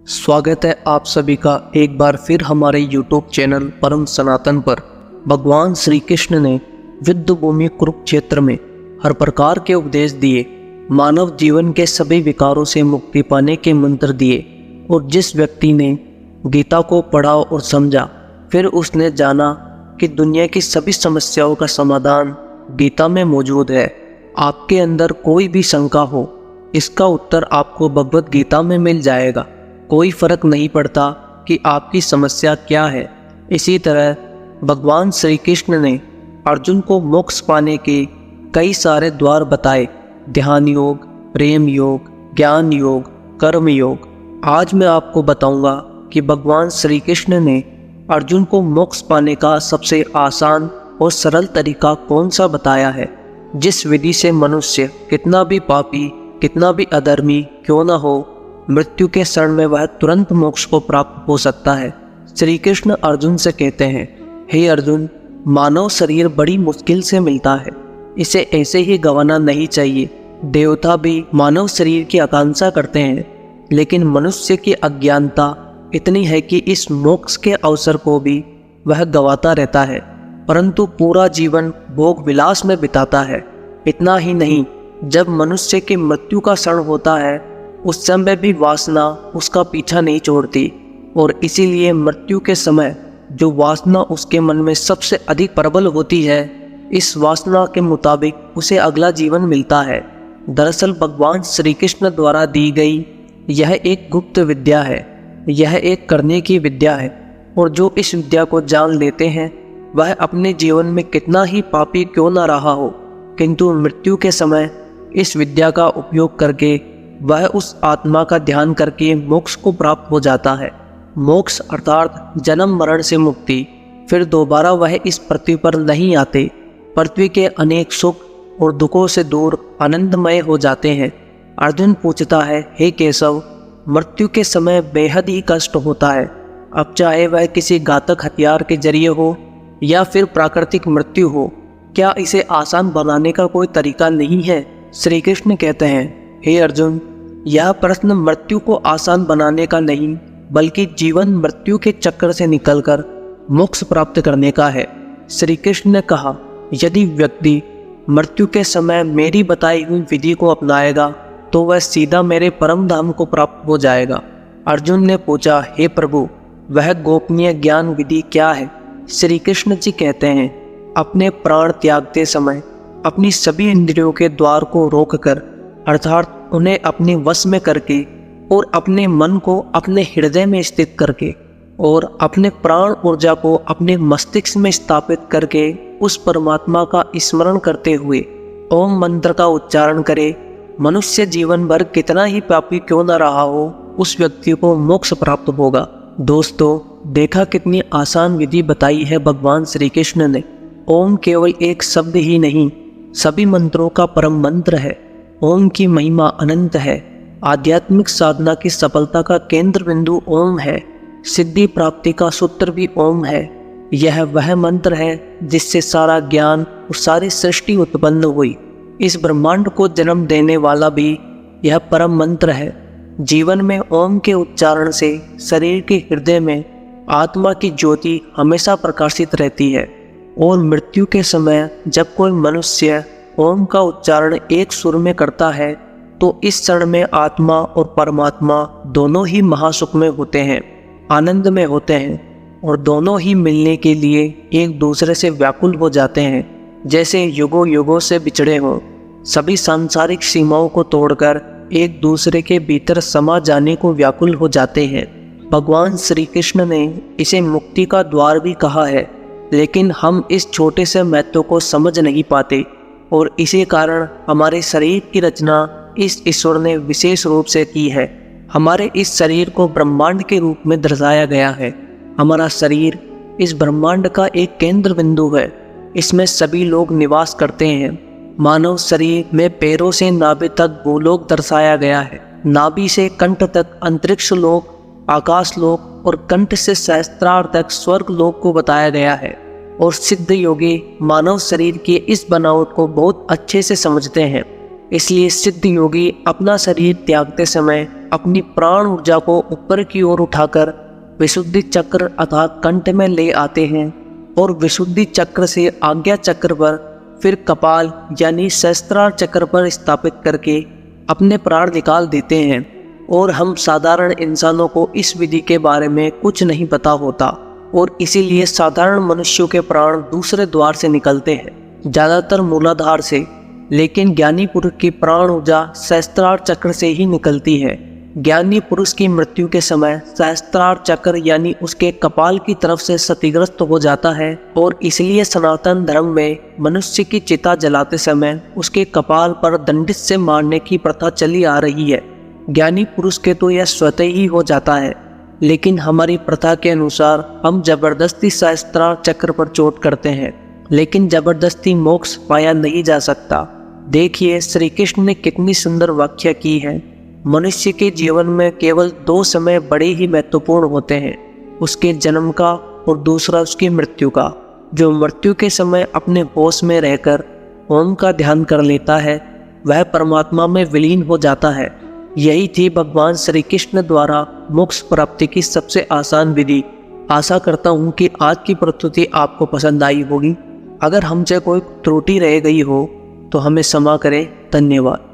स्वागत है आप सभी का एक बार फिर हमारे YouTube चैनल परम सनातन पर। भगवान श्री कृष्ण ने युद्ध भूमि कुरुक्षेत्र में हर प्रकार के उपदेश दिए, मानव जीवन के सभी विकारों से मुक्ति पाने के मंत्र दिए। और जिस व्यक्ति ने गीता को पढ़ा और समझा, फिर उसने जाना कि दुनिया की सभी समस्याओं का समाधान गीता में मौजूद है। आपके अंदर कोई भी शंका हो, इसका उत्तर आपको भगवत गीता में मिल जाएगा। कोई फर्क नहीं पड़ता कि आपकी समस्या क्या है। इसी तरह भगवान श्री कृष्ण ने अर्जुन को मोक्ष पाने के कई सारे द्वार बताए, ध्यान योग, प्रेम योग, ज्ञान योग, कर्म योग। आज मैं आपको बताऊंगा कि भगवान श्री कृष्ण ने अर्जुन को मोक्ष पाने का सबसे आसान और सरल तरीका कौन सा बताया है, जिस विधि से मनुष्य कितना भी पापी, कितना भी अधर्मी क्यों न हो, मृत्यु के क्षण में वह तुरंत मोक्ष को प्राप्त हो सकता है। श्री कृष्ण अर्जुन से कहते हैं, हे अर्जुन, मानव शरीर बड़ी मुश्किल से मिलता है, इसे ऐसे ही गंवाना नहीं चाहिए। देवता भी मानव शरीर की आकांक्षा करते हैं, लेकिन मनुष्य की अज्ञानता इतनी है कि इस मोक्ष के अवसर को भी वह गंवाता रहता है, परंतु पूरा जीवन भोग विलास में बिताता है। इतना ही नहीं, जब मनुष्य की मृत्यु का क्षण होता है, उस समय भी वासना उसका पीछा नहीं छोड़ती, और इसीलिए मृत्यु के समय जो वासना उसके मन में सबसे अधिक प्रबल होती है, इस वासना के मुताबिक उसे अगला जीवन मिलता है। दरअसल भगवान श्री कृष्ण द्वारा दी गई यह एक गुप्त विद्या है, यह एक करने की विद्या है, और जो इस विद्या को जान लेते हैं वह अपने जीवन में कितना ही पापी क्यों न रहा हो, किंतु मृत्यु के समय इस विद्या का उपयोग करके वह उस आत्मा का ध्यान करके मोक्ष को प्राप्त हो जाता है। मोक्ष अर्थात जन्म मरण से मुक्ति। फिर दोबारा वह इस पृथ्वी पर नहीं आते, पृथ्वी के अनेक सुख और दुखों से दूर आनंदमय हो जाते हैं। अर्जुन पूछता है, हे केशव, मृत्यु के समय बेहद ही कष्ट होता है, अब चाहे वह किसी घातक हथियार के जरिए हो या फिर प्राकृतिक मृत्यु हो, क्या इसे आसान बनाने का कोई तरीका नहीं है? श्री कृष्ण कहते हैं, हे अर्जुन, यह प्रश्न मृत्यु को आसान बनाने का नहीं, बल्कि जीवन मृत्यु के चक्कर से निकलकर मोक्ष प्राप्त करने का है। श्री कृष्ण ने कहा, यदि व्यक्ति मृत्यु के समय मेरी बताई हुई विधि को अपनाएगा तो वह सीधा मेरे परम धाम को प्राप्त हो जाएगा। अर्जुन ने पूछा, हे प्रभु, वह गोपनीय ज्ञान विधि क्या है? श्री कृष्ण जी कहते हैं, अपने प्राण त्यागते समय अपनी सभी इंद्रियों के द्वार को रोककर, अर्थात उन्हें अपने वश में करके, और अपने मन को अपने हृदय में स्थित करके, और अपने प्राण ऊर्जा को अपने मस्तिष्क में स्थापित करके उस परमात्मा का स्मरण करते हुए ओम मंत्र का उच्चारण करे, मनुष्य जीवन भर कितना ही पापी क्यों न रहा हो, उस व्यक्ति को मोक्ष प्राप्त होगा। दोस्तों, देखा कितनी आसान विधि बताई है भगवान श्री कृष्ण ने। ओम केवल एक शब्द ही नहीं, सभी मंत्रों का परम मंत्र है। ओम की महिमा अनंत है। आध्यात्मिक साधना की सफलता का केंद्र बिंदु ओम है। सिद्धि प्राप्ति का सूत्र भी ओम है। यह वह मंत्र है जिससे सारा ज्ञान और सारी सृष्टि उत्पन्न हुई। इस ब्रह्मांड को जन्म देने वाला भी यह परम मंत्र है। जीवन में ओम के उच्चारण से शरीर के हृदय में आत्मा की ज्योति हमेशा प्रकाशित रहती है, और मृत्यु के समय जब कोई मनुष्य ओम का उच्चारण एक सुर में करता है, तो इस क्षण में आत्मा और परमात्मा दोनों ही महासुख में होते हैं, आनंद में होते हैं, और दोनों ही मिलने के लिए एक दूसरे से व्याकुल हो जाते हैं, जैसे युगों युगों से बिछड़े हों। सभी सांसारिक सीमाओं को तोड़कर एक दूसरे के भीतर समा जाने को व्याकुल हो जाते हैं। भगवान श्री कृष्ण ने इसे मुक्ति का द्वार भी कहा है, लेकिन हम इस छोटे से महत्व को समझ नहीं पाते, और इसी कारण हमारे शरीर की रचना इस ईश्वर ने विशेष रूप से की है। हमारे इस शरीर को ब्रह्मांड के रूप में दर्शाया गया है। हमारा शरीर इस ब्रह्मांड का एक केंद्र बिंदु है। इसमें सभी लोग निवास करते हैं। मानव शरीर में पैरों से नाभि तक भूलोक दर्शाया गया है। नाभि से कंठ तक अंतरिक्ष लोक, आकाश लोक, और कंठ से सहस्त्रार तक स्वर्ग लोक को बताया गया है। और सिद्ध योगी मानव शरीर की इस बनावट को बहुत अच्छे से समझते हैं। इसलिए सिद्ध योगी अपना शरीर त्यागते समय अपनी प्राण ऊर्जा को ऊपर की ओर उठाकर विशुद्धि चक्र अर्थात कंठ में ले आते हैं और विशुद्धि चक्र से आज्ञा चक्र पर फिर कपाल यानी सहस्त्रार चक्र पर स्थापित करके अपने प्राण निकाल देते हैं। और हम साधारण इंसानों को इस विधि के बारे में कुछ नहीं पता होता और इसीलिए साधारण मनुष्यों के प्राण दूसरे द्वार से निकलते हैं, ज़्यादातर मूलाधार से, लेकिन ज्ञानी पुरुष की प्राण ऊर्जा सहस्त्रार चक्र से ही निकलती है। ज्ञानी पुरुष की मृत्यु के समय सहस्त्रार चक्र यानी उसके कपाल की तरफ से क्षतिग्रस्त हो जाता है और इसलिए सनातन धर्म में मनुष्य की चिता जलाते समय उसके कपाल पर दंडित से मारने की प्रथा चली आ रही है। ज्ञानी पुरुष के तो यह स्वतः ही हो जाता है, लेकिन हमारी प्रथा के अनुसार हम जबरदस्ती सहस्त्रार चक्र पर चोट करते हैं, लेकिन जबरदस्ती मोक्ष पाया नहीं जा सकता। देखिए श्री कृष्ण ने कितनी सुंदर व्याख्या की है। मनुष्य के जीवन में केवल 2 समय बड़े ही महत्वपूर्ण होते हैं, उसके जन्म का और दूसरा उसकी मृत्यु का। जो मृत्यु के समय अपने होश में रहकर ओम का ध्यान कर लेता है वह परमात्मा में विलीन हो जाता है। यही थी भगवान श्री कृष्ण द्वारा मोक्ष प्राप्ति की सबसे आसान विधि। आशा करता हूँ कि आज की प्रस्तुति आपको पसंद आई होगी। अगर हमसे कोई त्रुटि रह गई हो तो हमें क्षमा करें। धन्यवाद।